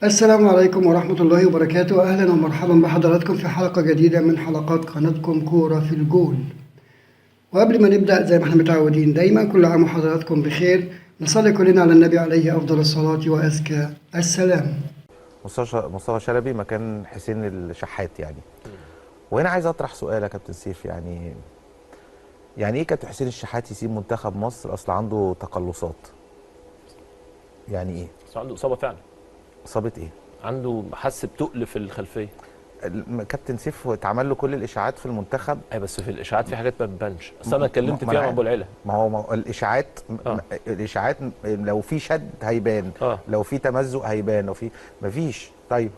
السلام عليكم ورحمة الله وبركاته. أهلا ومرحبا بحضراتكم في حلقة جديدة من حلقات قناتكم كورة في الجول. وقبل ما نبدأ زي ما احنا متعودين دايما، كل عام وحضراتكم بخير. نصلي كلنا على النبي عليه أفضل الصلاة وأزكى السلام. مصطفى شلبي مكان حسين الشحات يعني. وهنا عايز اطرح سؤال يا كابتن سيف، يعني ايه كابتن حسين الشحات يسيب منتخب مصر اصل عنده تقلصات؟ يعني ايه؟ بس عنده اصابه فعلا. اصابه ايه؟ عنده حس بتقل في الخلفيه. كابتن سيف اتعمل له كل الاشاعات في المنتخب. اي بس في الاشاعات في حاجات ما بتبانش، اصل انا اتكلمت فيها مع ابو العلا. ما هو الاشاعات لو في شد هيبان، لو في تمزق هيبان، لو في مفيش. طيب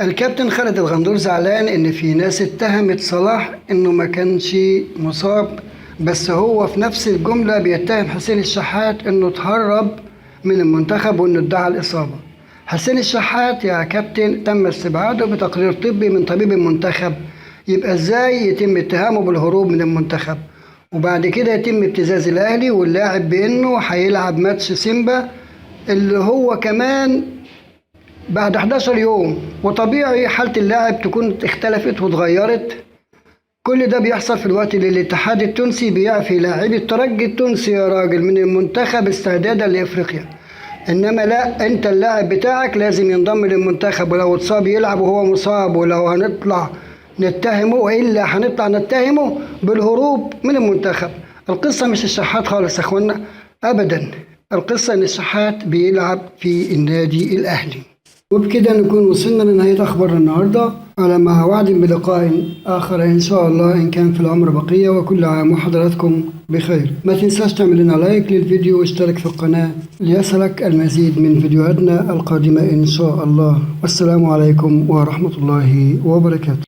الكابتن خالد الغندور زعلان إن في ناس اتهمت صلاح إنه ما كانش مصاب، بس هو في نفس الجملة بيتهم حسين الشحات إنه اتهرب من المنتخب وإنه ادعى الإصابة. حسين الشحات يا كابتن تم استبعاده بتقرير طبي من طبيب المنتخب، يبقى ازاي يتم اتهامه بالهروب من المنتخب وبعد كده يتم ابتزاز الاهلي واللاعب بانه هيلعب ماتش سيمبا اللي هو كمان بعد 11 يوم، وطبيعي حالة اللاعب تكون اختلفت واتغيرت. كل ده بيحصل في الوقت اللي الاتحاد التونسي بيعفي لاعبي الترجي التونسي يا راجل من المنتخب استعدادا لافريقيا. انما لا، انت اللاعب بتاعك لازم ينضم للمنتخب، ولو اتصاب يلعب وهو مصاب، ولو هنطلع نتهمه والا هنطلع نتهمه بالهروب من المنتخب. القصة مش الشحات خالص يا اخوانا ابدا، القصة ان الشحات بيلعب في النادي الاهلي. وبكده نكون وصلنا لنهاية أخبارنا النهاردة، على مع وعد بلقاء آخر إن شاء الله إن كان في العمر بقية، وكل عام وحضراتكم بخير. ما تنساش تعمل لنا لايك للفيديو واشترك في القناة ليصلك المزيد من فيديوهاتنا القادمة إن شاء الله. والسلام عليكم ورحمة الله وبركاته.